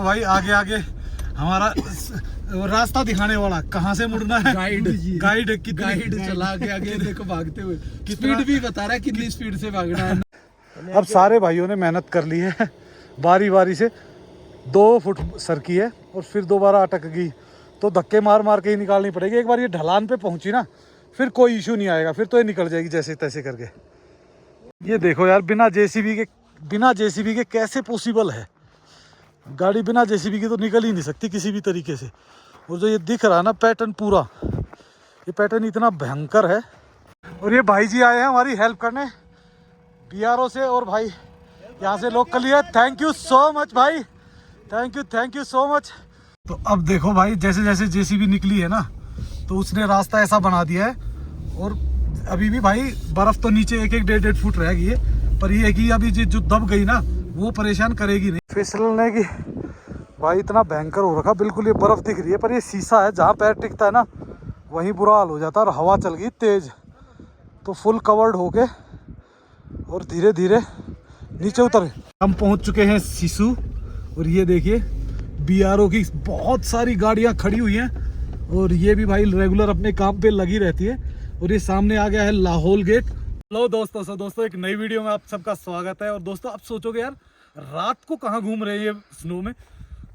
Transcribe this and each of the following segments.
भाई आगे आगे हमारा रास्ता दिखाने वाला, कहाँ से मुड़ना है, गाइड चला के आगे देखो भागते हुए, स्पीड भी बता रहा है कितनी स्पीड से भागना है। अब सारे भाइयों ने मेहनत कर ली है, बारी बारी से 2 फुट सरकी है और फिर दोबारा अटक गई तो धक्के मार मार के ही निकालनी पड़ेगी। एक बार ये ढलान पे पहुंची ना फिर कोई इशू नहीं आएगा, फिर तो ये निकल जाएगी जैसे तैसे करके। ये देखो यार, बिना जेसीबी के कैसे पॉसिबल है, गाड़ी बिना जेसीबी के तो निकल ही नहीं सकती किसी भी तरीके से। और जो ये दिख रहा है ना पैटर्न, पूरा ये पैटर्न इतना भयंकर है। और ये भाई जी आए हैं हमारी हेल्प करने बीआरओ से, और भाई यहाँ से लोकल ही है। थैंक यू सो मच भाई, थैंक यू सो मच। तो अब देखो भाई, जैसे जैसे जेसीबी निकली है ना तो उसने रास्ता ऐसा बना दिया है, और अभी भी भाई बर्फ तो नीचे 1-1, 1.5 फुट रह गई है, पर ये है कि अभी जो दब गई ना वो परेशान करेगी नहीं। फिसलने की भाई इतना भयंकर हो रखा, बिल्कुल ये बर्फ दिख रही है पर ये शीशा है, जहाँ पैर टिकता है ना वहीं बुरा हाल हो जाता है। और हवा चल गई तेज तो फुल कवर्ड होके और धीरे धीरे नीचे उतर। हम पहुंच चुके हैं सिसु, और ये देखिए बीआरओ की बहुत सारी गाड़ियां खड़ी हुई हैं, और ये भी भाई रेगुलर अपने काम पे लगी रहती है। और ये सामने आ गया है लाहौल गेट। हेलो दोस्तों, एक नई वीडियो में आप सबका स्वागत है। और दोस्तों आप सोचोगे यार रात को कहाँ घूम रहे हैं ये स्नो में,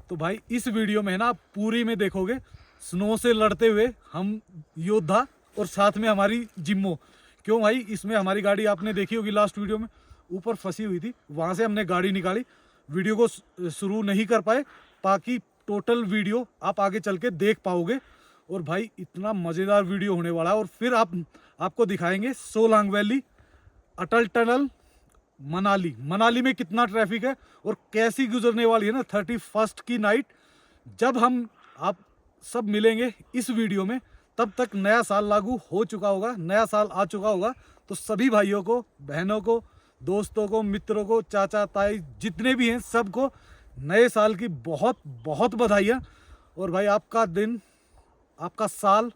तो भाई इस वीडियो में ना आप पूरी में देखोगे स्नो से लड़ते हुए हम योद्धा, और साथ में हमारी जिम्मो। क्यों भाई, इसमें हमारी गाड़ी आपने देखी होगी लास्ट वीडियो में, ऊपर फंसी हुई थी, वहाँ से हमने गाड़ी निकाली। वीडियो को शुरू नहीं कर पाए, बाकी टोटल वीडियो आप आगे चल के देख पाओगे। और भाई इतना मज़ेदार वीडियो होने वाला है। और फिर आपको दिखाएंगे सोलांग वैली, अटल टनल, मनाली में कितना ट्रैफिक है और कैसी गुजरने वाली है ना 31 की नाइट। जब हम आप सब मिलेंगे इस वीडियो में तब तक नया साल लागू हो चुका होगा, नया साल आ चुका होगा। तो सभी भाइयों को, बहनों को, दोस्तों को, मित्रों को, चाचा ताई जितने भी हैं सबको नए साल की बहुत बहुत बधाइयाँ। और भाई आपका दिन, आपका साल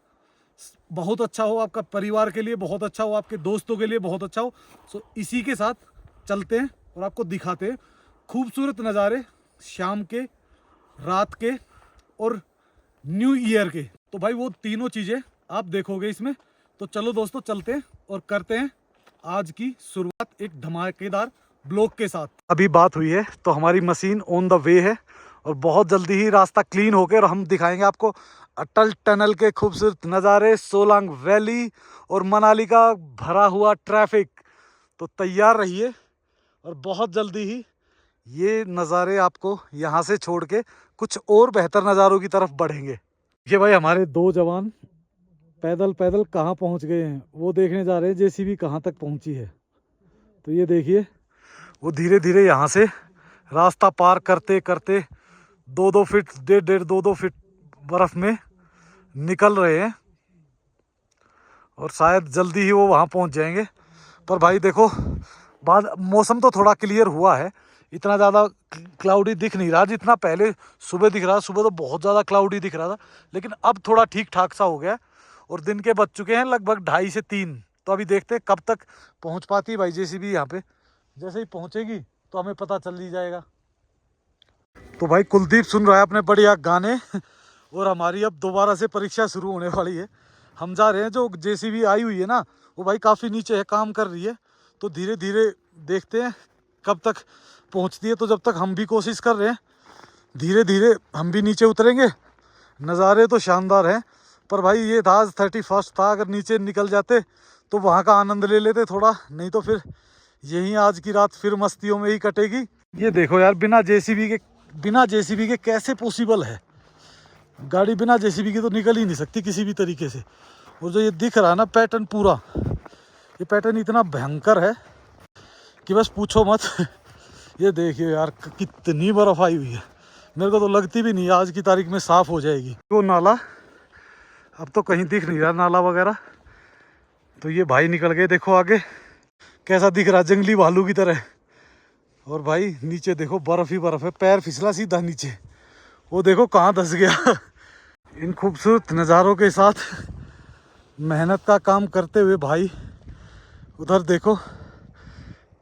बहुत अच्छा हो, आपका परिवार के लिए बहुत अच्छा हो, आपके दोस्तों के लिए बहुत अच्छा हो। सो इसी के साथ चलते हैं और आपको दिखाते हैं खूबसूरत नज़ारे शाम के, रात के और न्यू ईयर के। तो भाई वो तीनों चीज़ें आप देखोगे इसमें। तो चलो दोस्तों चलते हैं और करते हैं आज की शुरुआत एक धमाकेदार ब्लॉग के साथ। अभी बात हुई है तो हमारी मशीन ऑन द वे है, और बहुत जल्दी ही रास्ता क्लीन होकर हम दिखाएंगे आपको अटल टनल के खूबसूरत नज़ारे, सोलांग वैली और मनाली का भरा हुआ ट्रैफिक। तो तैयार रहिए, और बहुत जल्दी ही ये नज़ारे आपको यहाँ से छोड़ के कुछ और बेहतर नज़ारों की तरफ बढ़ेंगे। ये भाई हमारे 2 जवान पैदल पैदल कहाँ पहुँच गए हैं वो देखने जा रहे हैं, जेसीबी कहाँ तक पहुँची है। तो ये देखिए वो धीरे धीरे यहाँ से रास्ता पार करते करते 2-2 फीट, 1.5, 2-2 फीट बर्फ़ में निकल रहे हैं, और शायद जल्दी ही वो वहाँ पहुँच जाएंगे। पर भाई देखो बाद मौसम तो थोड़ा क्लियर हुआ है, इतना ज़्यादा क्लाउडी दिख नहीं रहा जितना पहले सुबह दिख रहा। सुबह तो बहुत ज़्यादा क्लाउडी दिख रहा था, लेकिन अब थोड़ा ठीक ठाक सा हो गया। और दिन के बज चुके हैं लगभग 2:30 से 3। तो अभी देखते हैं कब तक पहुंच पाती है भाई जेसीबी यहाँ पे। जैसे ही पहुंचेगी तो हमें पता चल ही जाएगा। तो भाई कुलदीप सुन रहा है अपने बढ़िया गाने, और हमारी अब दोबारा से परीक्षा शुरू होने वाली है। हम जा रहे हैं, जो जेसीबी आई हुई है ना वो भाई काफ़ी नीचे है, काम कर रही है। तो धीरे धीरे देखते हैं कब तक पहुंचती है। तो जब तक हम भी कोशिश कर रहे हैं, धीरे धीरे हम भी नीचे उतरेंगे। नज़ारे तो शानदार हैं, पर भाई ये था आज 31 था, अगर नीचे निकल जाते तो वहाँ का आनंद ले लेते थोड़ा, नहीं तो फिर यहीं आज की रात फिर मस्तियों में ही कटेगी। ये देखो यार, बिना जेसीबी के कैसे पॉसिबल है, गाड़ी बिना जेसीबी के तो निकल ही नहीं सकती किसी भी तरीके से। और जो ये दिख रहा है ना पैटर्न, पूरा ये पैटर्न इतना भयंकर है कि बस पूछो मत। ये देखिए यार कितनी बर्फ़ आई हुई है, मेरे को तो लगती भी नहीं आज की तारीख में साफ़ हो जाएगी। वो नाला अब तो कहीं दिख नहीं रहा, नाला वगैरह। तो ये भाई निकल गए, देखो आगे कैसा दिख रहा, जंगली भालू की तरह। और भाई नीचे देखो बर्फ़ ही बर्फ़ है, पैर फिसला सीधा नीचे, वो देखो कहाँ धंस गया। इन खूबसूरत नज़ारों के साथ मेहनत का काम करते हुए भाई उधर देखो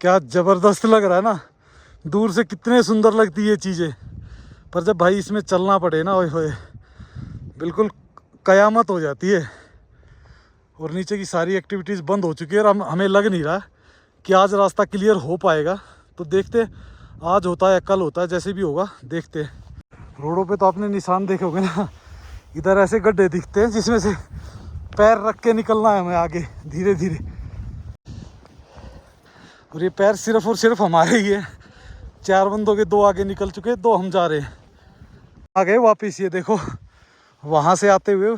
क्या ज़बरदस्त लग रहा है ना, दूर से कितने सुंदर लगती है चीज़ें। पर जब भाई इसमें चलना पड़े ना, ओए होए, बिल्कुल कयामत हो जाती है। और नीचे की सारी एक्टिविटीज़ बंद हो चुकी है और हमें लग नहीं रहा कि आज रास्ता क्लियर हो पाएगा। तो देखते आज होता है कल होता है, जैसे भी होगा देखते हैं। रोडों पे तो आपने निशान देखे होंगे ना, इधर ऐसे गड्ढे दिखते हैं जिसमें से पैर रख के निकलना है हमें आगे धीरे धीरे। और ये पैर सिर्फ और सिर्फ हमारे ही है। 4 बंदों के 2 आगे निकल चुके, 2 हम जा रहे हैं। आ गए वापस, ये देखो वहाँ से आते हुए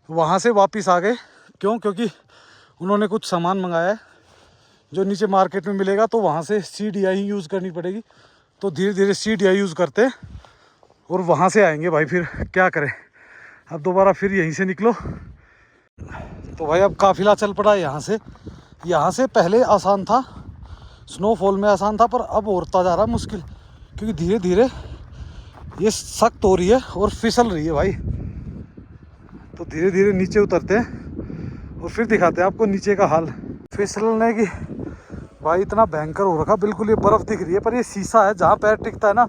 वहाँ से वापस आ गए। क्यों? क्योंकि उन्होंने कुछ सामान मंगाया है जो नीचे मार्केट में मिलेगा, तो वहाँ से CDI ही यूज़ करनी पड़ेगी। तो धीरे धीरे CDI यूज़ करते हैं और वहाँ से आएंगे भाई। फिर क्या करें, अब दोबारा फिर यहीं से निकलो। तो भाई अब काफिला चल पड़ा है यहाँ से। यहाँ से पहले आसान था, स्नोफॉल में आसान था, पर अब होता जा रहा है मुश्किल, क्योंकि धीरे धीरे ये सख्त हो रही है और फिसल रही है भाई। तो धीरे धीरे नीचे उतरते हैं और फिर दिखाते हैं आपको नीचे का हाल। फिसलने की भाई इतना भयंकर हो रखा, बिल्कुल ये बर्फ़ दिख रही है, पर ये शीशा है, जहाँ पैर टिकता है ना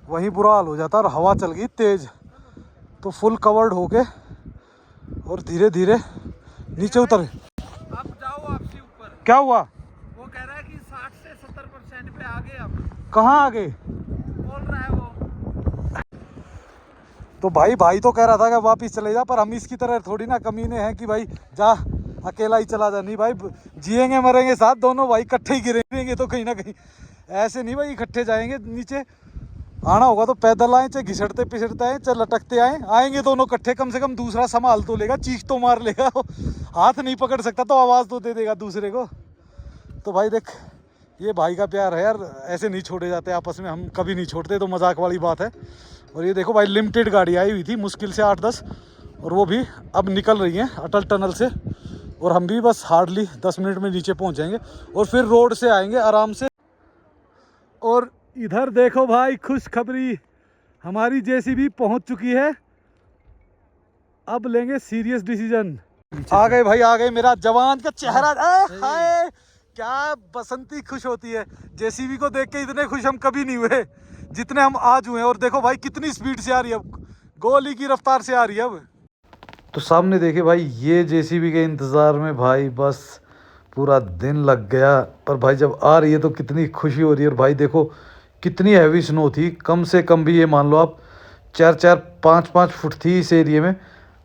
वहीं बुरा हाल हो जाता है। और हवा चल गई तेज़, तो फुल कवर्ड होके और धीरे धीरे नीचे उतर। अब जाओ आपसे ऊपर। क्या हुआ? वो कह रहा है कि 60 से 70% पे आ गए। अब कहाँ आ गए? बोल रहा है वो। तो भाई तो कह रहा था कि वापिस चले जा, पर हम इसकी तरह थोड़ी ना कमीने हैं कि भाई जा अकेला ही चला जा। नहीं भाई, जिएंगे मरेंगे साथ दोनों भाई, इकट्ठे ही गिरेंगे तो कहीं ना कहीं। ऐसे नहीं भाई, इकट्ठे जाएंगे नीचे। आना होगा तो पैदल आए, चाहे घिसटते पिसटते आए, चाहे लटकते आए, आएंगे दोनों इकट्ठे। कम से कम दूसरा संभाल तो लेगा, चीख तो मार लेगा। हाथ नहीं पकड़ सकता तो आवाज़ तो दे देगा दूसरे को। तो भाई देख, ये भाई का प्यार है यार, ऐसे नहीं छोड़े जाते आपस में, हम कभी नहीं छोड़ते, तो मजाक वाली बात है। और ये देखो भाई, लिमिटेड गाड़ी आई हुई थी, मुश्किल से 8-10, और वो भी अब निकल रही हैं अटल टनल से। और हम भी बस हार्डली 10 मिनट में नीचे पहुंच जाएंगे और फिर रोड से आएंगे आराम से। और इधर देखो भाई, खुशखबरी, हमारी JCB पहुंच चुकी है। अब लेंगे सीरियस डिसीजन। आ गए भाई, आ गए। मेरा जवान का चेहरा, हाय क्या बसंती खुश होती है। JCB को देख के इतने खुश हम कभी नहीं हुए जितने हम आज हुए। और देखो भाई कितनी स्पीड से आ रही है, अब गोली की रफ्तार से आ रही है अब। तो सामने देखे भाई, ये JCB के इंतज़ार में भाई बस पूरा दिन लग गया। पर भाई जब आ रही है तो कितनी खुशी हो रही है। और भाई देखो कितनी हैवी स्नो थी, कम से कम भी ये मान लो आप 4-4, 5-5 फुट थी इस एरिए में।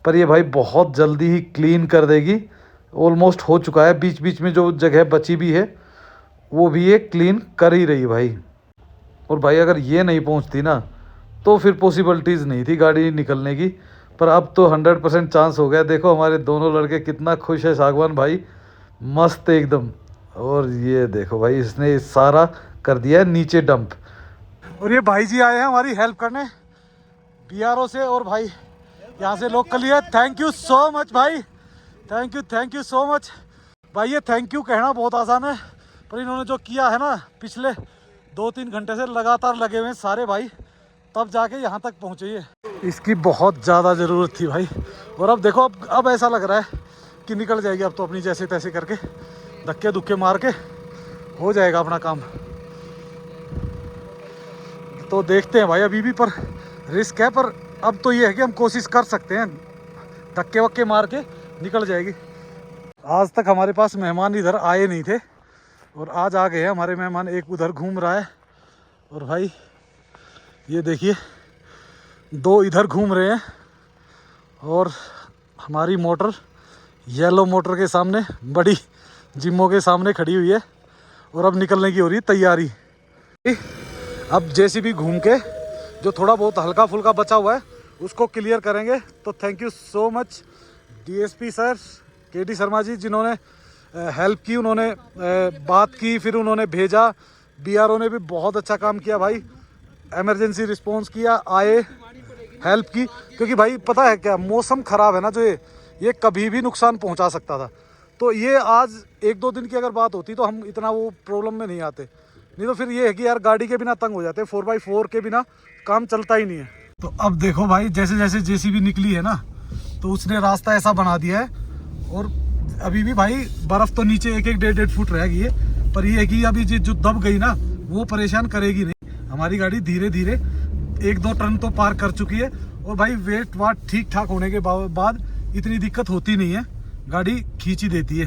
पर ये भाई बहुत जल्दी ही क्लीन कर देगी, ऑलमोस्ट हो चुका है। बीच बीच में जो जगह बची भी है वो भी ये क्लीन कर ही रही है भाई। और भाई अगर ये नहीं पहुंचती ना तो फिर पॉसिबिलिटीज़ नहीं थी गाड़ी निकलने की, पर अब तो 100% चांस हो गया। देखो हमारे दोनों लड़के कितना खुश है, सागवान भाई मस्त एकदम। और ये देखो भाई, इसने सारा कर दिया है नीचे डंप। और ये भाई जी आए हैं हमारी हेल्प करने BRO से। और भाई यहाँ से लोकल ही है। थैंक यू सो मच भाई, थैंक यू सो मच भाई। ये थैंक यू कहना बहुत आसान है, पर इन्होंने जो किया है ना, पिछले 2-3 घंटे से लगातार लगे हुए हैं सारे भाई, तब जाके यहाँ तक पहुँचे। ये इसकी बहुत ज़्यादा ज़रूरत थी भाई। और अब देखो, अब ऐसा लग रहा है कि निकल जाएगी अब तो अपनी जैसे तैसे करके, धक्के दुक्के मार के हो जाएगा अपना काम। तो देखते हैं भाई, अभी भी पर रिस्क है, पर अब तो ये है कि हम कोशिश कर सकते हैं, धक्के वक्के मार के निकल जाएगी। आज तक हमारे पास मेहमान इधर आए नहीं थे और आज आ गए हैं हमारे मेहमान। एक उधर घूम रहा है और भाई ये देखिए 2 इधर घूम रहे हैं। और हमारी मोटर येलो मोटर के सामने, बड़ी जिम्मो के सामने खड़ी हुई है और अब निकलने की हो रही है तैयारी। अब JCB घूम के जो थोड़ा बहुत हल्का फुल्का बचा हुआ है उसको क्लियर करेंगे। तो thank you so much DSP sir KD Sharma ji, जिन्होंने हेल्प की, उन्होंने बात की, फिर उन्होंने भेजा। BRO ने भी बहुत अच्छा काम किया भाई, इमरजेंसी रिस्पॉन्स किया, आए, हेल्प की। क्योंकि भाई पता है क्या, मौसम ख़राब है ना, जो ये कभी भी नुकसान पहुंचा सकता था। तो ये आज 1-2 दिन की अगर बात होती तो हम इतना वो प्रॉब्लम में नहीं आते। नहीं तो फिर ये है कि यार गाड़ी के बिना तंग हो जाते, 4x4 के बिना काम चलता ही नहीं है। तो अब देखो भाई, जैसे जैसे JCB निकली है ना, तो उसने रास्ता ऐसा बना दिया है। और अभी भी भाई बर्फ़ तो नीचे 1-1, 1.5 फुट रह गई है, पर ये है कि अभी जो दब गई ना वो परेशान करेगी नहीं। हमारी गाड़ी धीरे धीरे एक दो टर्न तो पार कर चुकी है और भाई वेट वाट ठीक ठाक होने के बाद इतनी दिक्कत होती नहीं है, गाड़ी खींच ही देती है।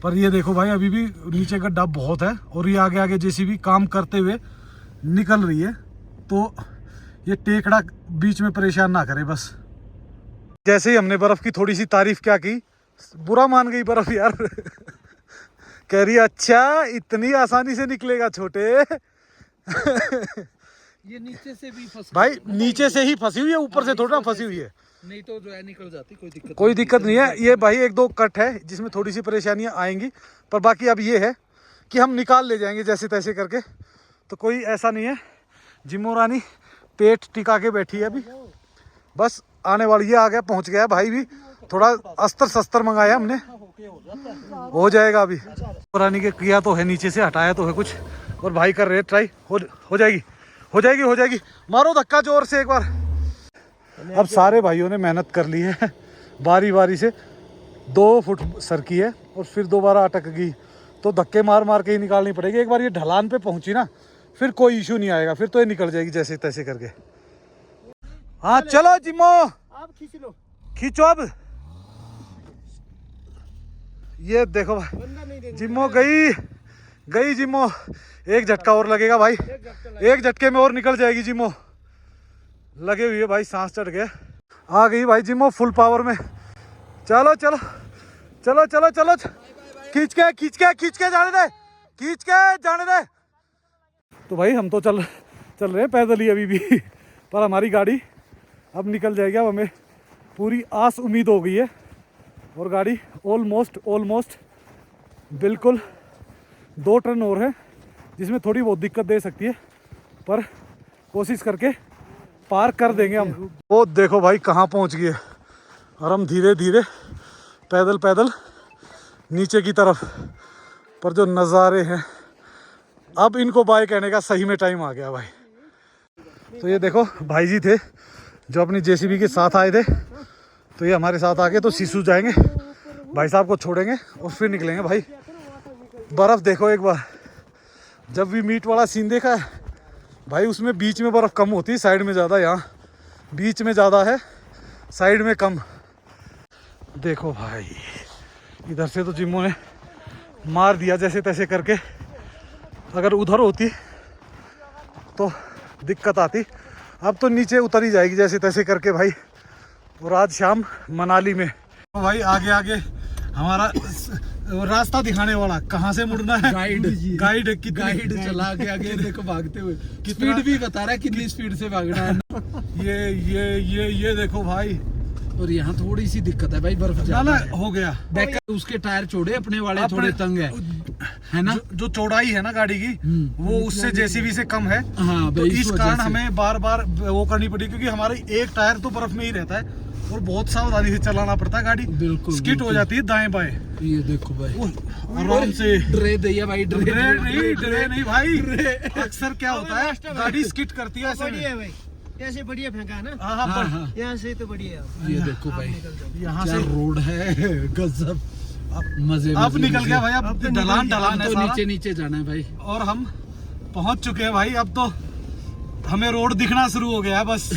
पर ये देखो भाई अभी भी नीचे का डब बहुत है और ये आगे आगे जेसीबी काम करते हुए निकल रही है, तो ये टेकड़ा बीच में परेशान ना करे बस। जैसे ही हमने बर्फ की थोड़ी सी तारीफ क्या की, बुरा मान गई बर्फ यार। कह रही अच्छा इतनी आसानी से निकलेगा छोटे। ये नीचे से भी फंस भाई नीचे से ही फंसी हुई है, ऊपर से थोड़ा फंसी हुई है, नहीं तो जो है निकल जाती, कोई दिक्कत नहीं है। ये भाई एक दो कट है जिसमें थोड़ी सी परेशानियां आएंगी, पर बाकी अब ये है कि हम निकाल ले जाएंगे जैसे तैसे करके, तो कोई ऐसा नहीं है। जिम्मो रानी पेट टिका के बैठी है अभी, बस आने वाली है, आ गया पहुंच गया भाई भी। थोड़ा अस्तर शस्त्र मंगाया हमने, हो जाएगा अभी। रानी के किया तो है, नीचे से हटाया तो है कुछ, और भाई कर रहे ट्राई, हो जाएगी हो जाएगी हो जाएगी। मारो धक्का जोर से एक बार। अब सारे भाइयों ने मेहनत कर ली है, बारी बारी से 2 फुट सरकी है और फिर दोबारा अटक गई, तो धक्के मार मार के ही निकालनी पड़ेगी। एक बार ये ढलान पे पहुंची ना, फिर कोई इशू नहीं आएगा, फिर तो ये निकल जाएगी जैसे तैसे करके। हाँ चलो जिम्मो, आप खींच लो, खींचो अब। ये देखो भाई जिम्मो गई जिम्मो, एक झटका और लगेगा भाई, एक झटके में और निकल जाएगी जिम्मो। लगे हुई है भाई, सांस चढ़ गया। आ गई भाई जिम्मो फुल पावर में। चलो चलो चलो चलो चलो, खींच के जाने दे। तो भाई हम तो चल रहे हैं पैदल ही अभी भी, पर हमारी गाड़ी अब निकल जाएगी। अब हमें पूरी आस उम्मीद हो गई है और गाड़ी ऑलमोस्ट बिल्कुल 2 टर्न और है, जिसमें थोड़ी बहुत दिक्कत दे सकती है, पर कोशिश करके पार कर देंगे हम। वो देखो भाई कहाँ पहुँच गए, और हम धीरे धीरे पैदल नीचे की तरफ। पर जो नज़ारे हैं, अब इनको बाय कहने का सही में टाइम आ गया भाई। तो ये देखो भाई जी थे जो अपनी जेसीबी के साथ आए थे, तो ये हमारे साथ आके तो सिसु जाएंगे, भाई साहब को छोड़ेंगे और फिर निकलेंगे भाई। बर्फ़ देखो एक बार, जब भी मीट वाला सीन देखा है भाई, उसमें बीच में बर्फ़ कम होती है, साइड में ज़्यादा। यहाँ बीच में ज़्यादा है, साइड में कम। देखो भाई इधर से तो जिम्मो ने मार दिया जैसे तैसे करके, अगर उधर होती तो दिक्कत आती। अब तो नीचे उतर ही जाएगी जैसे तैसे करके भाई, और आज शाम मनाली में। तो भाई आगे हमारा रास्ता दिखाने वाला, कहाँ से मुड़ना है, गाइड चला के आगे देखो भागते हुए, स्पीड भी बता रहा है कितनी स्पीड से भागना है। ये देखो भाई, और यहाँ थोड़ी सी दिक्कत है भाई, बर्फ ज्यादा हो गया। बैक उसके टायर छोड़े, अपने वाले थोड़े तंग है ना। जो चौड़ाई है ना गाड़ी की, वो उससे जेसीबी से कम है। हाँ तो इस कारण हमें बार वो करनी पड़ी, क्योंकि हमारे एक टायर तो बर्फ में ही रहता है और बहुत सावधानी से चलाना पड़ता है गाड़ी। बिल्कुल स्किट हो जाती है दाएं बाएं। ये देखो भाई आराम से। ड्रे दैया भाई, ड्रे नहीं भाई, अक्सर क्या होता है गाड़ी स्किट करती है ऐसे। ऐसे बढ़िया फेंका है ना। हाँ। यहाँ से तो बढ़िया है। ये देखो भाई, यहाँ से से रोड है गजब, मजे। अब निकल गया भाई, अब ढलान है तो नीचे जाना है भाई, और हम पहुंच चुके हैं भाई। अब तो हमें रोड दिखना शुरू हो गया है बस।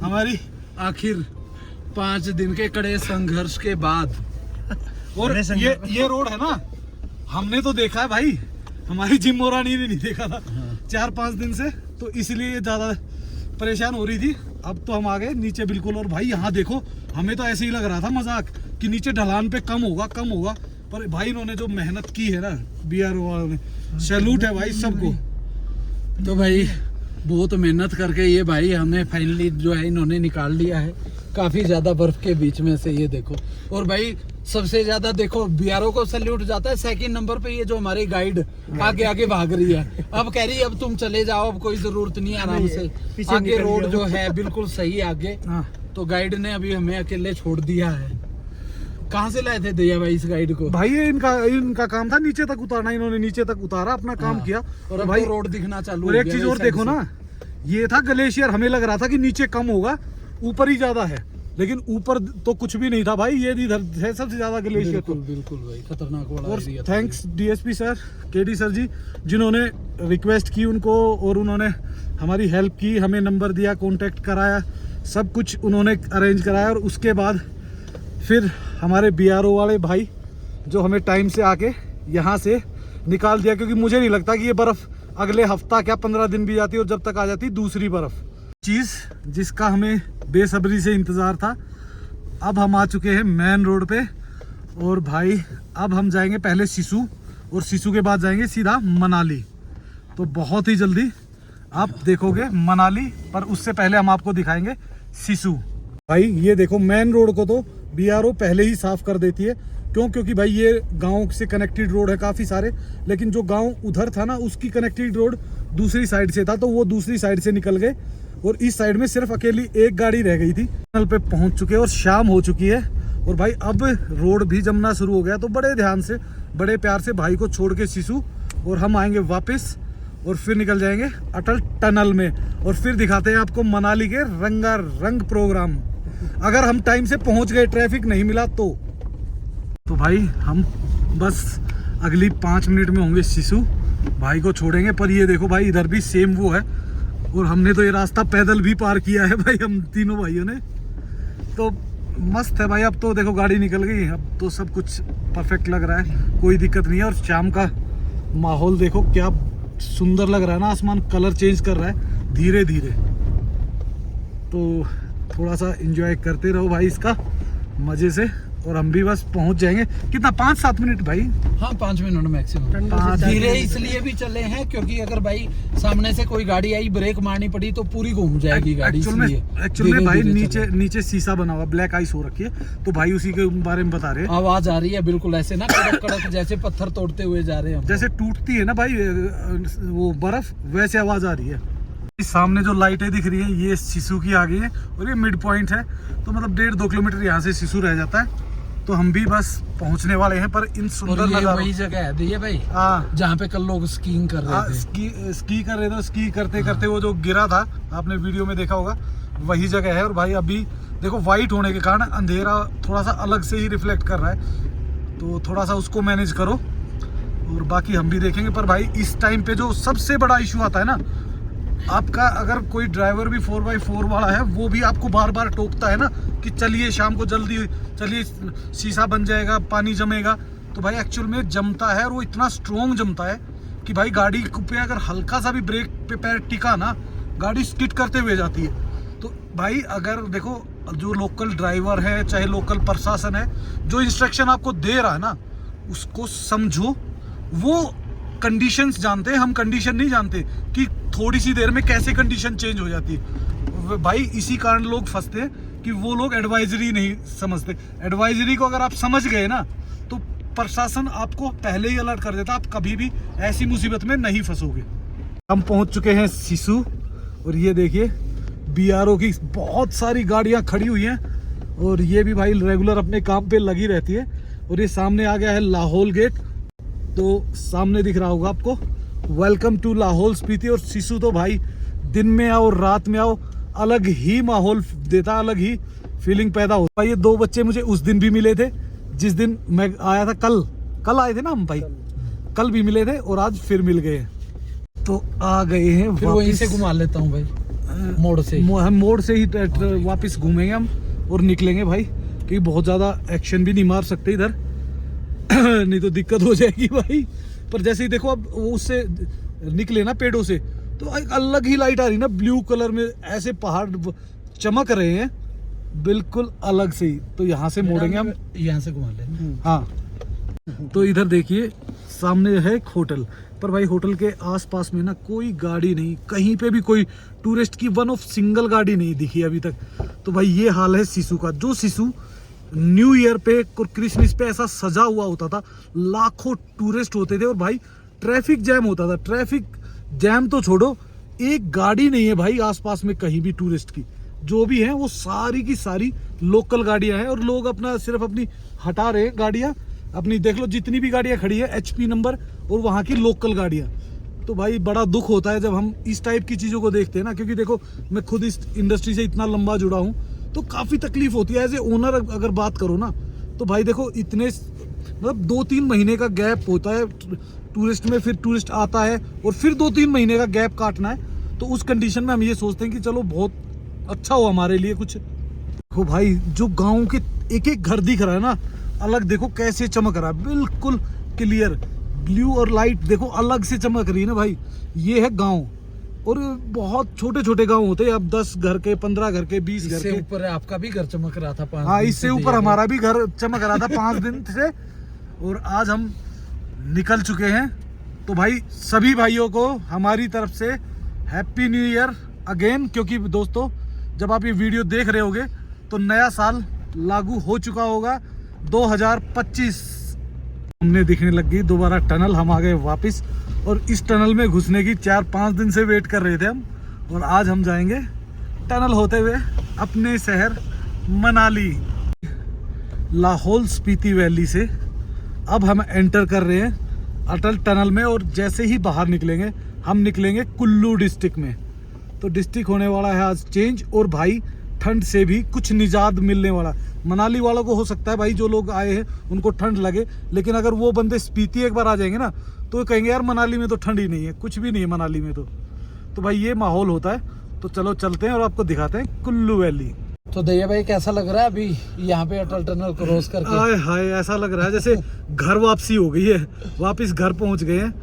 हमारी आखिर 5 दिन के कड़े संघर्ष के बाद। और ये रोड है ना, हमने तो देखा है भाई, हमारी जिम्मो रानी ने नहीं देखा था 4-5 दिन से, तो इसलिए ये ज्यादा परेशान हो रही थी। अब तो हम आ गए नीचे बिल्कुल। और भाई यहाँ देखो, हमें तो ऐसे ही लग रहा था मजाक कि नीचे ढलान पे कम होगा, पर भाई इन्होंने जो मेहनत की है ना बीआरओ वालों ने, सैल्यूट है भाई सबको। तो भाई बहुत मेहनत करके ये भाई हमें फाइनली जो है इन्होंने निकाल लिया है काफी ज्यादा बर्फ के बीच में से। ये देखो, और भाई सबसे ज्यादा देखो बीआरओ को सैल्यूट जाता है। सेकंड नंबर पे ये जो हमारी गाइड आगे भाग रही है, अब कह रही है अब तुम चले जाओ, अब कोई जरूरत नहीं है, आराम से आगे रोड जो है बिल्कुल सही आगे। तो गाइड ने अभी हमें अकेले छोड़ दिया है। कहाँ से लाए थे दैया भाई इस गाइड को? भाई इनका काम था नीचे तक उतारना, इन्होंने नीचे तक उतारा, अपना काम किया। और भाई रोड दिखना चालू। और एक चीज और देखो ना, ये था ग्लेशियर, हमें लग रहा था कि नीचे कम होगा, ऊपर ही ज्यादा है, लेकिन ऊपर तो कुछ भी नहीं था भाई, ये इधर है सबसे ज्यादा ग्लेशियर। बिल्कुल बिल्कुल भाई, खतरनाक वाला और एरिया था। Thanks DSP sir, KD sir ji, जिन्होंने रिक्वेस्ट की उनको और उन्होंने हमारी हेल्प की, हमें नंबर दिया, कांटेक्ट कराया, सब कुछ उन्होंने अरेंज कराया। और उसके बाद फिर हमारे बीआरओ वाले भाई जो हमें टाइम से आके यहाँ से निकाल दिया, क्योंकि मुझे नहीं लगता कि ये बर्फ़ अगले हफ्ता क्या 15 दिन भी जाती और जब तक आ जाती दूसरी बर्फ़। चीज़ जिसका हमें बेसब्री से इंतज़ार था, अब हम आ चुके हैं मेन रोड पे। और भाई अब हम जाएंगे पहले सिसु, और सिसु के बाद जाएंगे सीधा मनाली। तो बहुत ही जल्दी आप देखोगे मनाली, पर उससे पहले हम आपको दिखाएंगे सिसु। भाई ये देखो, मेन रोड को तो बीआरओ पहले ही साफ कर देती है। क्यों? क्योंकि भाई ये गांव से कनेक्टेड रोड है काफ़ी सारे, लेकिन जो गांव उधर था ना उसकी कनेक्टेड रोड दूसरी साइड से था, तो वो दूसरी साइड से निकल गए और इस साइड में सिर्फ अकेली एक गाड़ी रह गई थी। टनल पे पहुंच चुके हैं और शाम हो चुकी है, और भाई अब रोड भी जमना शुरू हो गया। तो बड़े ध्यान से, बड़े प्यार से भाई को छोड़ के सिसु, और हम आएंगे वापस और फिर निकल जाएंगे अटल टनल में, और फिर दिखाते हैं आपको मनाली के रंगारंग प्रोग्राम, अगर हम टाइम से पहुंच गए, ट्रैफिक नहीं मिला तो भाई हम बस अगली 5 मिनट में होंगे सिसु, भाई को छोड़ेंगे। पर ये देखो भाई, इधर भी सेम वो है, और हमने तो ये रास्ता पैदल भी पार किया है भाई, हम तीनों भाइयों ने। तो मस्त है भाई, अब तो देखो गाड़ी निकल गई, अब तो सब कुछ परफेक्ट लग रहा है, कोई दिक्कत नहीं है। और शाम का माहौल देखो क्या सुंदर लग रहा है ना, आसमान कलर चेंज कर रहा है धीरे धीरे। तो थोड़ा सा एंजॉय करते रहो भाई इसका मज़े से, और हम भी बस पहुंच जाएंगे। कितना 5-7 मिनट भाई? हाँ 5 मिनट मैक्सिमम। धीरे इसलिए भी चले हैं क्योंकि अगर भाई सामने से कोई गाड़ी आई, ब्रेक मारनी पड़ी तो पूरी घूम जाएगी गाड़ी। एक्चुअल में भाई नीचे शीशा बना हुआ, ब्लैक आइस हो रखी है, तो भाई उसी के बारे में बता रहे हैं। आवाज आ रही है बिल्कुल ऐसे ना, कड़क कड़क जैसे पत्थर तोड़ते हुए जा रहे हैं, जैसे टूटती है ना भाई वो बर्फ, वैसे आवाज आ रही है। इस सामने जो लाइटें दिख रही है ये सिसु की आ गई है, और ये मिड पॉइंट है, तो मतलब 1.5-2 किलोमीटर यहाँ से सिसु रह जाता है। तो हम भी बस पहुंचने वाले हैं। पर इन सुंदर नज़ारों, वही जगह है दिए भाई जहाँ पे कल लोग स्कीइंग कर रहे थे। स्की कर रहे थे, स्की करते करते वो जो गिरा था, आपने वीडियो में देखा होगा, वही जगह है। और भाई अभी देखो वाइट होने के कारण अंधेरा थोड़ा सा अलग से ही रिफ्लेक्ट कर रहा है, तो थोड़ा सा उसको मैनेज करो, और बाकी हम भी देखेंगे। पर भाई इस टाइम पे जो सबसे बड़ा इशू आता है ना आपका, अगर कोई ड्राइवर भी 4x4 वाला है, वो भी आपको बार बार टोकता है ना कि चलिए शाम को जल्दी चलिए, शीशा बन जाएगा, पानी जमेगा। तो भाई एक्चुअल में जमता है, और वो इतना स्ट्रॉन्ग जमता है कि भाई गाड़ी पे अगर हल्का सा भी ब्रेक पे पैर टिका ना, गाड़ी स्किड करते हुए जाती है। तो भाई अगर देखो, जो लोकल ड्राइवर है चाहे लोकल प्रशासन है, जो इंस्ट्रक्शन आपको दे रहा है ना, उसको समझो। वो कंडीशंस जानते हैं, हम कंडीशन नहीं जानते कि थोड़ी सी देर में कैसे कंडीशन चेंज हो जाती है। भाई इसी कारण लोग फंसते हैं कि वो लोग एडवाइजरी नहीं समझते। एडवाइजरी को अगर आप समझ गए ना, तो प्रशासन आपको पहले ही अलर्ट कर देता, आप कभी भी ऐसी मुसीबत में नहीं फंसोगे। हम पहुंच चुके हैं सिसु, और ये देखिए बीआरओ की बहुत सारी गाड़ियां खड़ी हुई हैं, और ये भी भाई रेगुलर अपने काम पे लगी रहती है। और ये सामने आ गया है लाहौल गेट, तो सामने दिख रहा होगा आपको, वेलकम टू लाहौल स्पीति। और सिसु तो भाई दिन में आओ रात में आओ, अलग ही माहौल देता, अलग ही फीलिंग पैदा होता है। ये 2 बच्चे मुझे उस दिन भी मिले थे जिस दिन मैं आया था, कल आए थे ना हम भाई, कल भी मिले थे और आज फिर मिल गए। तो आ गए हैं, फिर वहीं से घुमा लेता हूँ भाई, मोड़ से हम मोड़ से ही वापस घूमेंगे हम और निकलेंगे भाई, क्योंकि बहुत ज़्यादा एक्शन भी नहीं मार सकते इधर नहीं तो दिक्कत हो जाएगी भाई। पर जैसे ही देखो अब वो उससे निकले ना पेड़ों से, तो एक अलग ही लाइट आ रही ना, ब्लू कलर में ऐसे पहाड़ चमक रहे हैं बिल्कुल अलग से ही। तो यहाँ से मोड़ेंगे हम, यहाँ से घुमा लेंगे। हाँ तो इधर देखिए सामने है एक होटल, पर भाई होटल के आसपास में ना कोई गाड़ी नहीं, कहीं पे भी कोई टूरिस्ट की वन ऑफ सिंगल गाड़ी नहीं दिखी अभी तक। तो भाई ये हाल है सिसु का। जो सिसु न्यू ईयर पे और क्रिसमस पे ऐसा सजा हुआ होता था, लाखों टूरिस्ट होते थे और भाई ट्रैफिक जैम होता था। ट्रैफिक जैम तो छोड़ो, एक गाड़ी नहीं है भाई आसपास में कहीं भी टूरिस्ट की। जो भी है वो सारी की सारी लोकल गाड़ियां हैं और लोग अपना सिर्फ अपनी हटा रहे हैं गाड़ियां अपनी। देख लो जितनी भी गाड़ियां खड़ी है HP नंबर और वहाँ की लोकल गाड़ियां। तो भाई बड़ा दुख होता है जब हम इस टाइप की चीज़ों को देखते हैं ना, क्योंकि देखो मैं खुद इस इंडस्ट्री से इतना लंबा जुड़ा हूँ, तो काफ़ी तकलीफ होती है एज ए ओनर। अगर बात करो ना तो भाई देखो इतने मतलब 2-3 महीने का गैप होता है टूरिस्ट में, फिर टूरिस्ट आता है और फिर 2-3 महीने का गैप काटना है। तो उस कंडीशन में हम ये सोचते हैं कि चलो बहुत अच्छा हो हमारे लिए कुछ। देखो भाई जो गाँव के एक एक घर दिख रहा है ना अलग, देखो कैसे चमक रहा है, बिल्कुल क्लियर ब्लू और लाइट देखो अलग से चमक रही है ना भाई। ये है गांव, और बहुत छोटे छोटे गांव होते हैं, अब 10 घर के, 15 घर के, 20 घर इससे के। ऊपर आपका भी घर चमक रहा था 5 हाँ, दिन इससे से ऊपर दिया हमारा भी घर चमक रहा था 5 दिन से। और आज हम निकल चुके हैं। तो भाई सभी भाइयों को हमारी तरफ से हैप्पी न्यू ईयर अगेन। क्योंकि दोस्तों जब आप ये वीडियो देख रहे होगे तो नया साल लागू हो चुका होगा 2025। हमने दिखने लग गई दोबारा टनल, हम आ गए वापस। और इस टनल में घुसने की 4-5 दिन से वेट कर रहे थे हम, और आज हम जाएंगे टनल होते हुए अपने शहर मनाली। लाहौल स्पीति वैली से अब हम एंटर कर रहे हैं अटल टनल में, और जैसे ही बाहर निकलेंगे हम निकलेंगे कुल्लू डिस्ट्रिक्ट में। तो डिस्ट्रिक्ट होने वाला है आज चेंज, और भाई ठंड से भी कुछ निजात मिलने वाला। मनाली वालों को हो सकता है भाई जो लोग आए हैं उनको ठंड लगे, लेकिन अगर वो बंदे स्पीति एक बार आ जाएंगे ना तो कहेंगे यार मनाली में तो ठंड ही नहीं है, कुछ भी नहीं है मनाली में। तो भाई ये माहौल होता है। तो चलो चलते हैं और आपको दिखाते हैं कुल्लू वैली। तो दैया भाई कैसा लग रहा है अभी यहाँ पे अटल टनल क्रॉस करके? हाय हाय, ऐसा लग रहा है जैसे घर वापसी हो गई है, वापस घर पहुंच गए हैं।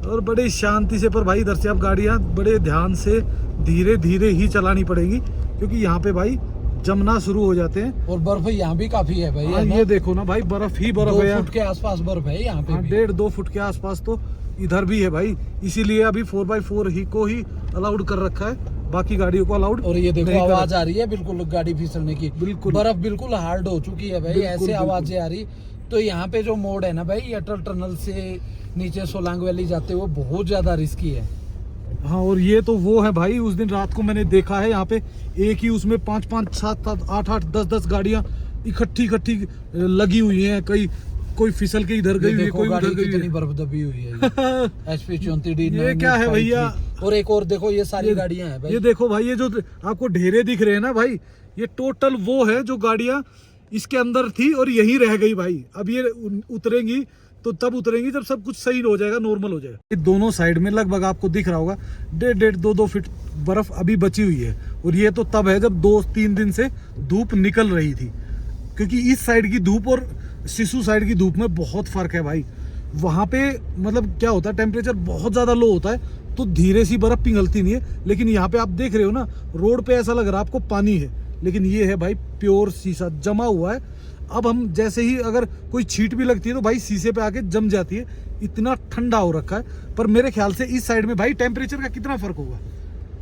और बड़ी शांति से, पर भाई इधर से अब गाड़ियाँ बड़े ध्यान से धीरे धीरे ही चलानी पड़ेगी, क्योंकि यहाँ पे भाई जमना शुरू हो जाते हैं। और बर्फ यहाँ भी काफी है भाई। हाँ, ये देखो ना भाई, बर्फ ही बर्फ 2 है। फुट के आसपास बर्फ है यहाँ पे। 1.5-2 फुट के आसपास तो इधर भी है भाई। इसीलिए अभी 4x4 ही को ही अलाउड कर रखा है, बाकी गाड़ियों को अलाउड। और ये देखो आवाज आ रही है बिल्कुल गाड़ी फिसलने की। बिल्कुल बर्फ बिल्कुल हार्ड हो चुकी है भाई, बिल्कुल, ऐसे आवाजें आ रही। तो यहाँ पे जो मोड है ना भाई अटल टनल से नीचे सोलांग वैली जाते हुए बहुत ज्यादा रिस्की है। हाँ, और ये तो वो है भाई, उस दिन रात को मैंने देखा है यहाँ पे एक ही उसमें 5-5, 7-7, 8-8, 10-10 गाड़ियाँ इकट्ठी लगी हुई हैं। कोई फिसल के इधर गई हुई है, कोई उधर गई कितनी है। बर्फ दबी हुई है। HP 34D ये क्या है भैया? और एक और देखो, ये सारी गाड़ियां हैं भाई। ये देखो भाई, ये जो आपको ढेरे दिख रहे हैं ना भाई, ये टोटल वो है जो गाड़ियाँ इसके अंदर थी और यही रह गई भाई। अब ये उतरेंगी तो तब उतरेंगी जब सब कुछ सही हो जाएगा, नॉर्मल हो जाएगा। ये दोनों साइड में लगभग आपको दिख रहा होगा 1.5-2 फीट बर्फ अभी बची हुई है। और ये तो तब है जब 2-3 दिन से धूप निकल रही थी, क्योंकि इस साइड की धूप और सिसु साइड की धूप में बहुत फर्क है भाई। वहाँ पे मतलब क्या होता है, टेम्परेचर बहुत ज़्यादा लो होता है तो धीरे सी बर्फ पिघलती नहीं है। लेकिन यहाँ पे आप देख रहे हो ना, रोड पे ऐसा लग रहा है आपको पानी है, लेकिन ये है भाई प्योर शीशा जमा हुआ है। अब हम जैसे ही अगर कोई छींट भी लगती है तो भाई शीशे पे आके जम जाती है, इतना ठंडा हो रखा है। पर मेरे ख्याल से इस साइड में भाई टेम्परेचर का कितना फर्क होगा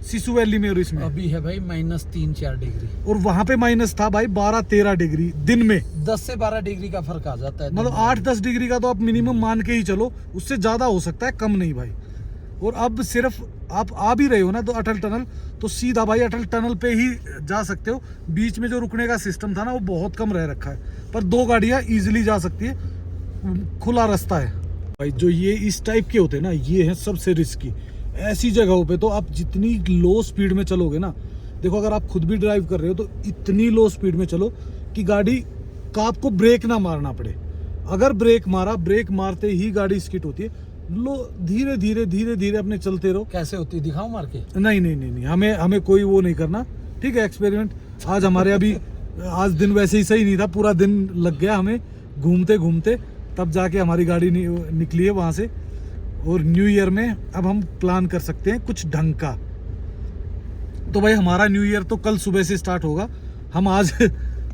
सिसु वैली में और इसमें? अभी है भाई -3-4 डिग्री, और वहां पे माइनस था भाई 12-13 डिग्री दिन में। 10 से 12 डिग्री का फर्क आ जाता है। मतलब 8-10 डिग्री का तो आप मिनिमम मान के ही चलो, उससे ज्यादा हो सकता है, कम नहीं भाई। और अब सिर्फ आप आ भी रहे हो ना तो अटल टनल, तो सीधा भाई अटल टनल पे ही जा सकते हो। बीच में जो रुकने का सिस्टम था ना वो बहुत कम रह रखा है, पर 2 गाड़ियां इजीली जा सकती है, खुला रास्ता है भाई। जो ये इस टाइप के होते हैं ना, ये है सबसे रिस्की। ऐसी जगहों पे तो आप जितनी लो स्पीड में चलोगे ना, देखो अगर आप खुद भी ड्राइव कर रहे हो तो इतनी लो स्पीड में चलो कि गाड़ी का आपको ब्रेक ना मारना पड़े। अगर ब्रेक मारा, ब्रेक मारते ही गाड़ी स्किट होती है। लो धीरे धीरे अपने चलते रहो। कैसे होती दिखाओ मार के? नहीं, हमें कोई वो नहीं करना, ठीक है। एक्सपेरिमेंट आज हमारे अभी आज दिन वैसे ही सही नहीं था, पूरा दिन लग गया हमें घूमते घूमते, तब जाके हमारी गाड़ी निकली है वहाँ से। और न्यू ईयर में अब हम प्लान कर सकते हैं कुछ ढंग का। तो भाई हमारा न्यू ईयर तो कल सुबह से स्टार्ट होगा, हम आज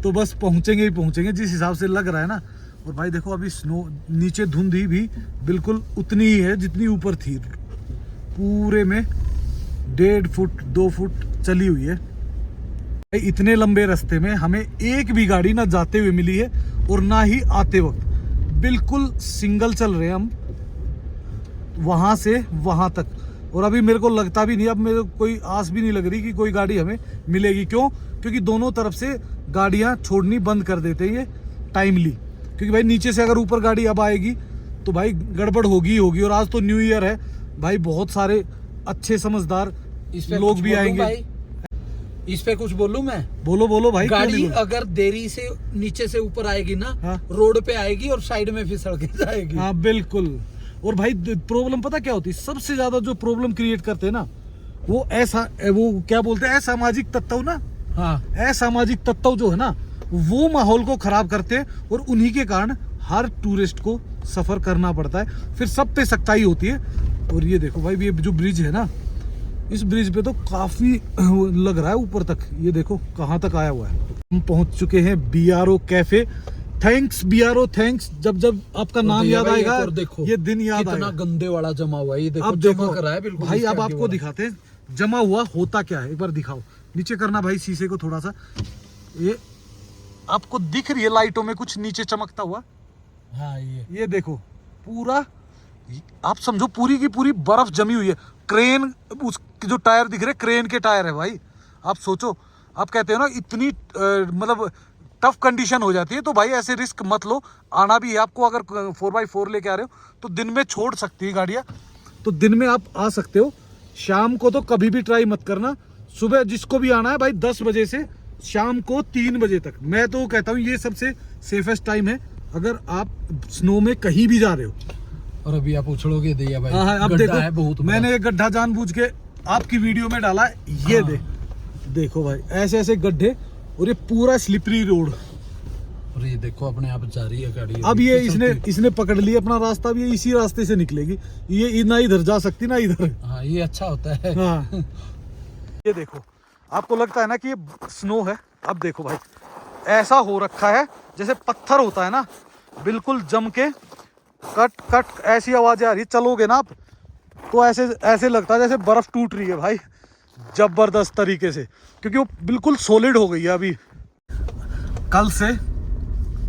तो बस पहुँचेंगे ही पहुँचेंगे जिस हिसाब से लग रहा है ना। और भाई देखो अभी स्नो, नीचे धुंध ही भी बिल्कुल उतनी ही है जितनी ऊपर थी। पूरे में 1.5 फुट 2 फुट चली हुई है। इतने लंबे रास्ते में हमें एक भी गाड़ी ना जाते हुए मिली है और ना ही आते वक्त। बिल्कुल सिंगल चल रहे हैं हम वहां से वहां तक। और अभी मेरे को लगता भी नहीं, अब मेरे को कोई आस भी नहीं लग रही कि कोई गाड़ी हमें मिलेगी। क्यों? क्योंकि दोनों तरफ से गाड़ियां छोड़नी बंद कर देते हैं ये टाइमली। क्योंकि भाई नीचे से अगर ऊपर गाड़ी अब आएगी तो भाई गड़बड़ होगी। और आज तो न्यू ईयर है भाई, बहुत सारे अच्छे समझदार लोग भी आएंगे। इस पे कुछ बोलूं मैं? बोलो बोलो भाई, क्यों गाड़ी नहीं बोलो? अगर देरी से नीचे से ऊपर आएगी ना, हाँ। रोड पे आएगी और साइड में फिसल के जाएगी। हाँ बिल्कुल। और भाई प्रॉब्लम पता क्या होती है, सबसे ज्यादा जो प्रॉब्लम क्रिएट करते हैं ना, वो क्या बोलते हैं, असामाजिक तत्व ना। हाँ असामाजिक तत्व जो है ना, वो माहौल को खराब करते हैं, और उन्हीं के कारण हर टूरिस्ट को सफर करना पड़ता है, फिर सब पे सख्ताई होती है। और ये देखो भाई, ये जो ब्रिज है ना, इस ब्रिज पे तो काफी लग रहा है ऊपर तक, ये देखो कहाँ तक आया हुआ है। हम पहुंच चुके हैं BRO cafe. Thanks BRO, thanks. जब जब आपका नाम याद आएगा, और देखो ये दिन याद कितना आएगा। गंदे वाला जमा हुआ है, ये देखो अब देखो चमक रहा है बिल्कुल भाई, इसके अब आगे आपको वाला। दिखाते हैं जमा हुआ होता क्या है, एक बार दिखाओ। नीचे करना भाई शीशे को थोड़ा सा, ये आपको दिख रही है लाइटों में कुछ नीचे चमकता हुआ? हाँ ये देखो, पूरा आप समझो पूरी की पूरी बर्फ जमी हुई है। क्रेन, उसके जो टायर दिख रहे हैं, क्रेन के टायर है भाई। आप सोचो, आप कहते हो ना इतनी मतलब टफ कंडीशन हो जाती है, तो भाई ऐसे रिस्क मत लो। आना भी है आपको, अगर 4x4 लेके आ रहे हो तो दिन में छोड़ सकती है गाड़ियाँ, तो दिन में आप आ सकते हो। शाम को तो कभी भी ट्राई मत करना। सुबह जिसको भी आना है भाई 10 बजे से शाम को 3 बजे तक, मैं तो कहता हूँ ये सबसे सेफेस्ट टाइम है अगर आप स्नो में कहीं भी जा रहे हो। और अभी आप उछलोगे दिया भाई। हाँ, अब गड्ढा देखो है बहुत बड़ा। मैंने एक गड्ढा जानबूझ के आपकी वीडियो में डाला है, ये हाँ। देखो भाई, ऐसे ऐसे गड्ढे, और ये पूरा स्लिपरी रोड। और ये देखो अपने आप जा रही है गाड़ी। अब ये इसने पकड़ लिया अपना रास्ता, भी इसी रास्ते से निकलेगी, ये ना इधर जा सकती ना इधर। हाँ ये अच्छा होता है। हाँ ये देखो, आपको लगता है ना कि ये स्नो है, अब देखो भाई ऐसा हो रखा है जैसे पत्थर होता है ना, बिल्कुल जम के कट कट ऐसी आवाजें आ रही, चलोगे ना आप तो ऐसे ऐसे लगता है जैसे बर्फ टूट रही है भाई, जबरदस्त तरीके से, क्योंकि वो बिल्कुल सॉलिड हो गई है। अभी कल से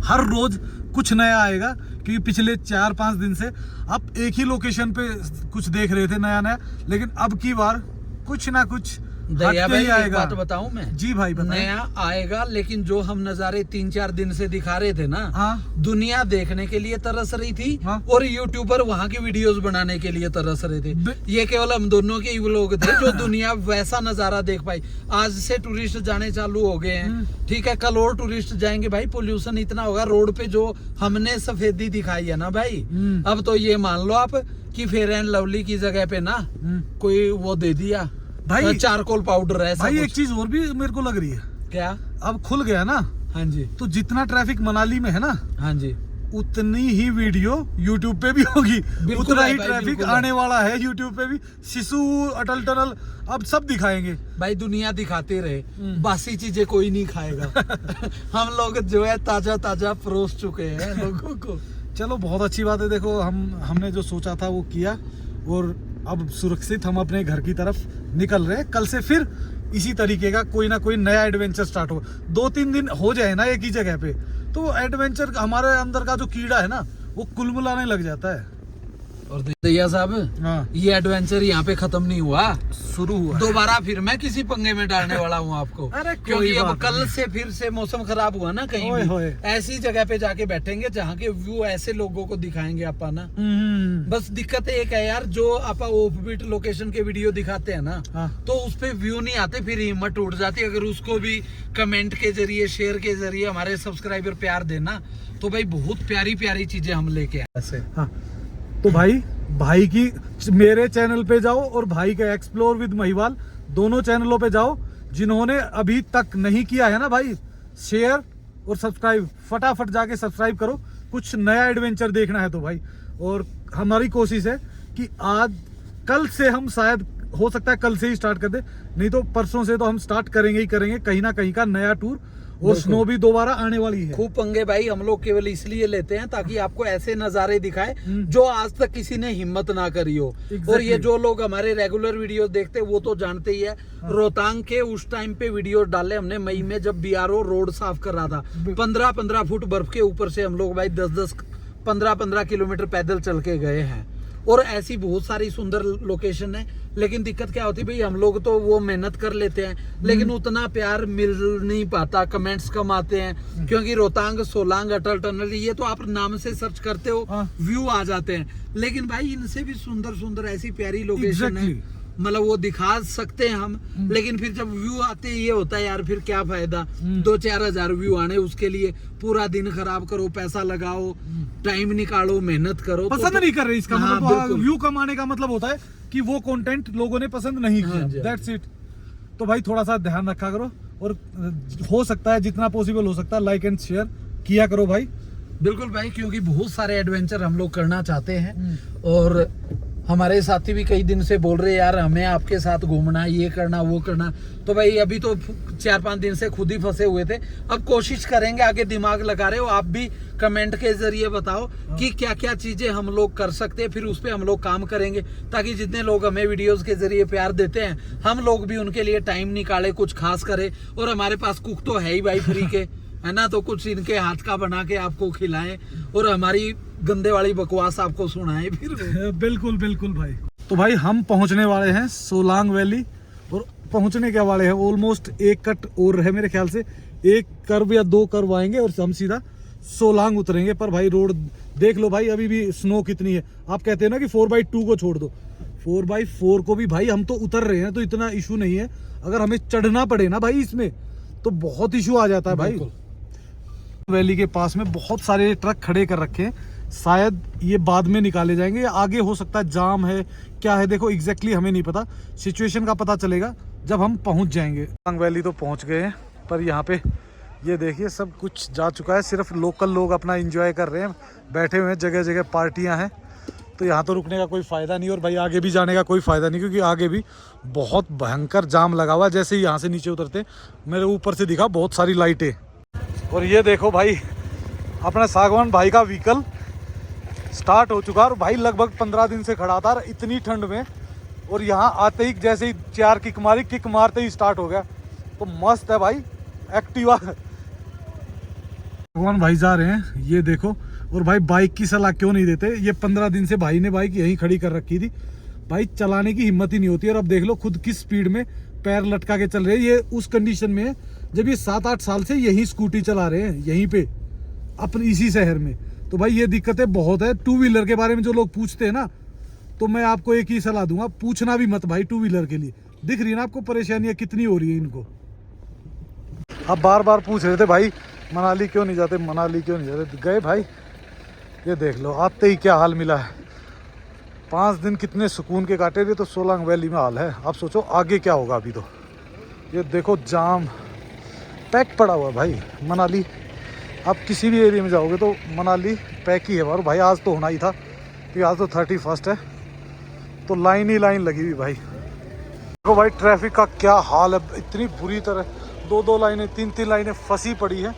हर रोज कुछ नया आएगा, क्योंकि पिछले 4-5 दिन से आप एक ही लोकेशन पे कुछ देख रहे थे नया नया, लेकिन अब की बार कुछ ना कुछ दया हटके भाई ही एक आएगा। बात बताऊं मैं? जी भाई बताएं। नया आएगा, लेकिन जो हम नजारे 3-4 दिन से दिखा रहे थे ना, हाँ। दुनिया देखने के लिए तरस रही थी, हाँ। और यूट्यूबर वहां की वीडियोस बनाने के लिए तरस रहे थे। ये केवल हम दोनों के ही लोग थे जो दुनिया वैसा नजारा देख पाई। आज से टूरिस्ट जाने चालू हो गए हैं, ठीक है, कल और टूरिस्ट जाएंगे भाई। पोल्यूशन इतना होगा रोड पे, जो हमने सफेदी दिखाई है ना भाई, अब तो ये मान लो आप कि फेयर एंड लवली की जगह पे ना कोई वो दे दिया भाई, चारकोल पाउडर है भाई एक चीज और भी मेरे को लग रही है, क्या? अब खुल गया ना, हाँ जी, तो जितना ट्रैफिक मनाली में है ना, हाँ जी, उतनी ही वीडियो YouTube पे भी होगी, उतना है ही भाई, ट्रैफिक बिल्कुल है। आने वाला है YouTube पे भी। शिशु, अटल टनल, अब सब दिखाएंगे भाई दुनिया दिखाते रहे, बासी चीजें कोई नहीं खाएगा। हम लोग जो है ताजा ताजा परोस चुके हैं लोगों को। चलो बहुत अच्छी बात है। देखो हमने जो सोचा था वो किया, और अब सुरक्षित हम अपने घर की तरफ निकल रहे हैं। कल से फिर इसी तरीके का कोई ना कोई नया एडवेंचर स्टार्ट हो। 2-3 दिन हो जाए ना एक ही जगह पे, तो वो एडवेंचर, हमारे अंदर का जो कीड़ा है ना, वो कुलमुलाने लग जाता है। और दैया साहब, हाँ, ये एडवेंचर यहाँ पे खत्म नहीं हुआ, शुरू हुआ। दोबारा फिर मैं किसी पंगे में डालने वाला हूँ आपको। अरे कोई क्योंकि अब बात कल नहीं। से फिर से मौसम खराब हुआ ना कहीं ओए भी, होए। ऐसी जगह पे जाके बैठेंगे जहाँ के व्यू ऐसे लोगों को दिखाएंगे आपा ना। बस दिक्कत एक है यार, जो आपा ऑफ बीट लोकेशन के वीडियो दिखाते हैं ना, हाँ। तो उस पे व्यू नहीं आते, फिर हिम्मत टूट जाती है। अगर उसको भी कमेंट के जरिए, शेयर के जरिए हमारे सब्सक्राइबर प्यार देना, तो भाई बहुत प्यारी प्यारी चीजें हम लेके आए ऐसे। हाँ, तो भाई की मेरे चैनल पे जाओ, और भाई का एक्सप्लोर विद महिवाल दोनों चैनलों पे जाओ। जिन्होंने अभी तक नहीं किया है ना भाई, शेयर और सब्सक्राइब, फटाफट जाके सब्सक्राइब करो। कुछ नया एडवेंचर देखना है तो भाई, और हमारी कोशिश है कि आज कल से हम शायद, हो सकता है कल से ही स्टार्ट कर दे, नहीं तो परसों से तो हम स्टार्ट करेंगे ही करेंगे कहीं ना कहीं का नया टूर। और स्नो भी दोबारा आने वाली है। खूब पंगे भाई हम लोग केवल इसलिए लेते हैं ताकि आपको ऐसे नजारे दिखाए जो आज तक किसी ने हिम्मत ना करी हो। और ये जो लोग हमारे रेगुलर वीडियो देखते हैं वो तो जानते ही है। रोहतांग के उस टाइम पे वीडियो डाले हमने मई में, जब BRO रोड साफ कर रहा था। 15-15 फुट बर्फ के ऊपर से हम लोग भाई 10-10, 15-15 किलोमीटर पैदल चल के गए हैं। और ऐसी बहुत सारी सुंदर लोकेशन है, लेकिन दिक्कत क्या होती है भाई, हम लोग तो वो मेहनत कर लेते हैं, लेकिन उतना प्यार मिल नहीं पाता, कमेंट्स कम आते हैं। क्योंकि रोहतांग, सोलांग, अटल टनल, ये तो आप नाम से सर्च करते हो, व्यू आ जाते हैं। लेकिन भाई इनसे भी सुंदर सुंदर ऐसी प्यारी लोकेशन है मतलब वो दिखा सकते हैं हम, लेकिन फिर जब व्यू आते हैं ये होता है यार फिर क्या फायदा 2-4 हजार व्यू आने, उसके लिए पूरा दिन खराब करो, पैसा लगाओ, टाइम निकालो, मेहनत करो, पसंद नहीं कर रहे इसका हाँ, मतलब बिल्कुल। व्यू कमाने का मतलब होता है कि वो कंटेंट लोगों ने पसंद नहीं हाँ जी, किया, हाँ दैट्स इट। तो भाई थोड़ा सा ध्यान रखा करो और हो सकता है जितना पॉसिबल हो सकता है लाइक एंड शेयर किया करो भाई। बिल्कुल भाई, क्योंकि बहुत सारे एडवेंचर हम लोग करना चाहते हैं और हमारे साथी भी कई दिन से बोल रहे हैं यार हमें आपके साथ घूमना, ये करना वो करना। तो भाई अभी तो 4-5 दिन से खुद ही फंसे हुए थे, अब कोशिश करेंगे, आगे दिमाग लगा रहे हो आप भी, कमेंट के जरिए बताओ कि क्या क्या चीजें हम लोग कर सकते हैं, फिर उस पर हम लोग काम करेंगे, ताकि जितने लोग हमें वीडियोस के जरिए प्यार देते हैं हम लोग भी उनके लिए टाइम निकाले, कुछ खास करे। और हमारे पास कुक तो है ही भाई फ्री के, है ना, तो कुछ इनके हाथ का बना के आपको खिलाएं और हमारी गंदे वाली बकवास आपको सुनाएं फिर। बिल्कुल बिल्कुल भाई। तो भाई हम पहुंचने वाले हैं सोलांग वैली, और पहुंचने के वाले हैं ऑलमोस्ट 1 कट और है मेरे ख्याल से, 1 कर्व या 2 कर्व आएंगे और हम सीधा सोलांग उतरेंगे। पर भाई रोड देख लो भाई, अभी भी स्नो कितनी है। आप कहते हैं ना कि 4x2 को छोड़ दो, 4x4 को भी भाई हम तो उतर रहे हैं तो इतना इशू नहीं है, अगर हमें चढ़ना पड़े ना भाई इसमें तो बहुत इशू आ जाता है भाई। वैली के पास में बहुत सारे ट्रक खड़े कर रखे हैं, शायद ये बाद में निकाले जाएंगे या आगे हो सकता है जाम है क्या है, देखो एग्जैक्टली हमें नहीं पता, सिचुएशन का पता चलेगा जब हम पहुंच जाएंगे। सोलांग वैली तो पहुंच गए हैं, पर यहाँ पे ये देखिए सब कुछ जा चुका है, सिर्फ लोकल लोग अपना एंजॉय कर रहे हैं, बैठे हुए हैं, जगह जगह पार्टियां हैं। तो यहाँ तो रुकने का कोई फ़ायदा नहीं और भाई आगे भी जाने का कोई फ़ायदा नहीं, क्योंकि आगे भी बहुत भयंकर जाम लगा हुआ है। जैसे ही यहाँ से नीचे उतरते मेरे ऊपर से दिखा बहुत सारी लाइटें, और ये देखो भाई अपना सागवान भाई का व्हीकल स्टार्ट हो चुका है, और भाई लगभग 15 दिन से खड़ा था इतनी ठंड में, और यहाँ आते ही जैसे ही 4 किक मारी, किक मारते ही स्टार्ट हो गया। तो मस्त है भाई एक्टिवा। सागवान भाई जा रहे हैं ये देखो, और भाई बाइक की सलाह क्यों नहीं देते, ये 15 दिन से भाई ने बाइक यहीं खड़ी कर रखी थी, भाई चलाने की हिम्मत ही नहीं होती। और अब देख लो खुद किस स्पीड में पैर लटका के चल रहे हैं, ये उस कंडीशन में है जब ये 7-8 साल से यही स्कूटी चला रहे हैं यहीं पे अपने इसी शहर में। तो भाई ये दिक्कतें बहुत है। 2 व्हीलर के बारे में जो लोग पूछते हैं ना, तो मैं आपको एक ही सलाह दूंगा, पूछना भी मत भाई 2 व्हीलर के लिए। दिख रही है ना आपको परेशानियां कितनी हो रही है इनको। अब बार बार पूछ रहे थे भाई मनाली क्यों नहीं जाते, मनाली क्यों नहीं जाते, गए भाई। ये देख लो आते ही क्या हाल मिला है, 5 दिन कितने सुकून के काटे थे, तो सोलांग वैली में हाल है। आप सोचो आगे क्या होगा। अभी तो ये देखो जाम पैक पड़ा हुआ है भाई मनाली। आप किसी भी एरिया में जाओगे तो मनाली पैक ही है। और भाई आज तो होना ही था, क्योंकि आज तो 31 है, तो लाइन ही लाइन लगी हुई भाई। देखो भाई ट्रैफिक का क्या हाल है, इतनी बुरी तरह 2-2 लाइनें 3-3 लाइनें फंसी पड़ी हैं।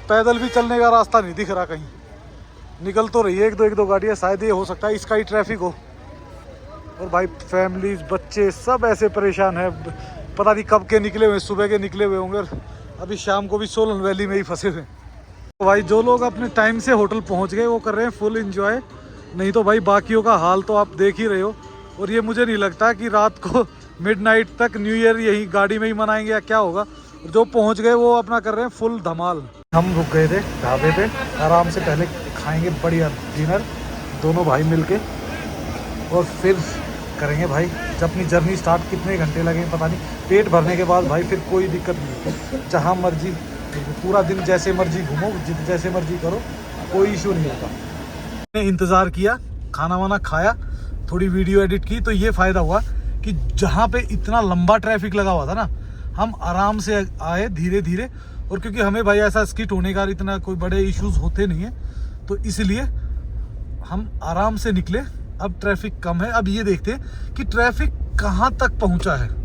पैदल भी चलने का रास्ता नहीं दिख रहा, कहीं निकल तो रही है 1-2 गाड़ियाँ, शायद ये हो सकता है इसका ही ट्रैफिक हो। और भाई फैमिलीज बच्चे सब ऐसे परेशान है, पता नहीं कब के निकले हुए, सुबह के निकले हुए होंगे, और अभी शाम को भी सोलन वैली में ही फंसे हुए। तो भाई जो लोग अपने टाइम से होटल पहुंच गए वो कर रहे हैं फुल एंजॉय, नहीं तो भाई बाकियों का हाल तो आप देख ही रहे हो। और ये मुझे नहीं लगता कि रात को मिडनाइट तक न्यू ईयर यही गाड़ी में ही मनाएंगे या क्या होगा। जो पहुंच गए वो अपना कर रहे हैं फुल धमाल। हम रुक गए थे ढाबे पे, आराम से पहले खाएंगे बढ़िया डिनर दोनों भाई मिलके, और फिर करेंगे भाई जब अपनी जर्नी स्टार्ट। कितने घंटे लगेंगे पता नहीं, पेट भरने के बाद भाई फिर कोई दिक्कत नहीं, जहाँ मर्जी पूरा दिन जैसे मर्जी घूमो, जैसे मर्जी करो, कोई इशू नहीं होता। मैंने इंतज़ार किया, खाना वाना खाया, थोड़ी वीडियो एडिट की, तो ये फ़ायदा हुआ कि जहाँ पे इतना लंबा ट्रैफिक लगा हुआ था ना, हम आराम से आए धीरे धीरे। और क्योंकि हमें भाई ऐसा स्किट होने का इतना कोई बड़े इश्यूज होते नहीं है, तो इसलिए हम आराम से निकले। अब ट्रैफिक कम है। अब ये देखते हैं कि ट्रैफिक कहाँ तक पहुँचा है।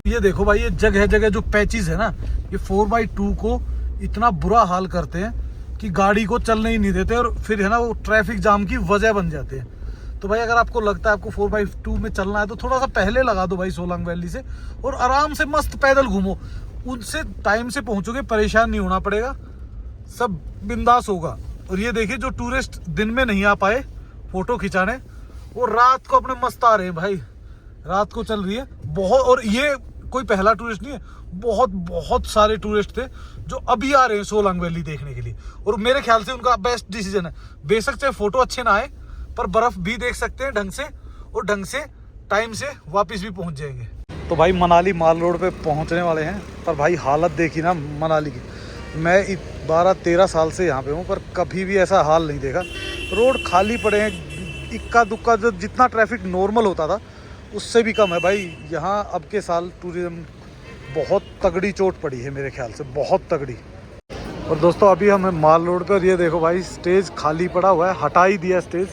ये देखो भाई ये जगह जगह जो पैचेस है ना, ये 4x2 को इतना बुरा हाल करते हैं कि गाड़ी को चलने ही नहीं देते, और फिर है ना वो ट्रैफिक जाम की वजह बन जाते हैं। तो भाई अगर आपको लगता है आपको 4x2 में चलना है तो थोड़ा सा पहले लगा दो भाई सोलांग वैली से, और आराम से मस्त पैदल घूमो, उनसे टाइम से पहुंचोगे, परेशान नहीं होना पड़ेगा, सब बिंदास होगा। और ये देखिए जो टूरिस्ट दिन में नहीं आ पाए फोटो खिंचाने, वो रात को अपने मस्त आ रहे हैं भाई, रात को चल रही है बहुत। और ये कोई पहला टूरिस्ट नहीं है, बहुत सारे टूरिस्ट थे जो अभी आ रहे हैं सोलांग वैली देखने के लिए, और मेरे ख्याल से उनका बेस्ट डिसीजन है। बेशक चाहे फोटो अच्छे ना आए, पर बर्फ भी देख सकते हैं ढंग से, और ढंग से टाइम से वापस भी पहुंच जाएंगे। तो भाई मनाली माल रोड पे पहुंचने वाले हैं, पर भाई हालत देखी ना मनाली की। मैं 12-13 साल से यहाँ पे हूँ, पर कभी भी ऐसा हाल नहीं देखा। रोड खाली पड़े हैं, इक्का दुक्का जो जितना ट्रैफिक नॉर्मल होता था उससे भी कम है भाई। यहाँ अब के साल टूरिज्म बहुत तगड़ी चोट पड़ी है मेरे ख्याल से, बहुत तगड़ी। और दोस्तों अभी हम माल रोड पे, और ये देखो भाई स्टेज खाली पड़ा हुआ है, हटा ही दिया स्टेज,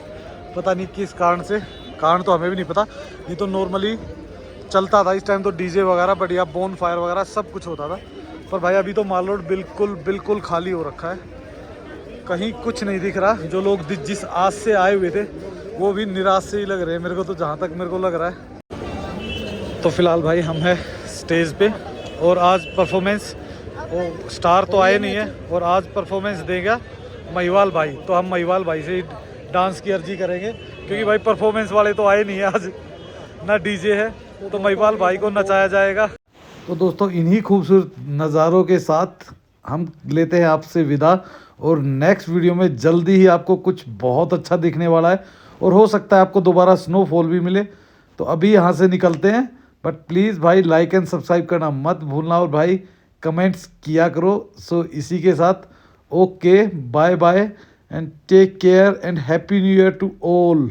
पता नहीं किस कारण से। कारण तो हमें भी नहीं पता, ये तो नॉर्मली चलता था इस टाइम, तो डीजे वगैरह बढ़िया, बोन फायर वगैरह सब कुछ होता था। पर भाई अभी तो माल रोड बिल्कुल खाली हो रखा है, कहीं कुछ नहीं दिख रहा। जो लोग जिस आस से आए हुए थे वो भी निराश से ही लग रहे हैं मेरे को, तो जहाँ तक मेरे को लग रहा है। तो फिलहाल भाई हम हैं स्टेज पे, और आज परफॉर्मेंस, वो स्टार तो आए नहीं है, और आज परफॉर्मेंस देगा महिवाल भाई। तो हम महिवाल भाई से ही डांस की अर्जी करेंगे, क्योंकि भाई परफॉर्मेंस वाले तो आए नहीं है आज, ना डीजे है, तो महिवाल भाई को नचाया जाएगा। तो दोस्तों इन्हीं खूबसूरत नज़ारों के साथ हम लेते हैं आपसे विदा, और नेक्स्ट वीडियो में जल्दी ही आपको कुछ बहुत अच्छा दिखने वाला है, और हो सकता है आपको दोबारा स्नोफॉल भी मिले। तो अभी यहाँ से निकलते हैं, बट प्लीज़ भाई लाइक एंड सब्सक्राइब करना मत भूलना, और भाई कमेंट्स किया करो। सो इसी के साथ okay, bye bye and take care and happy new year to all.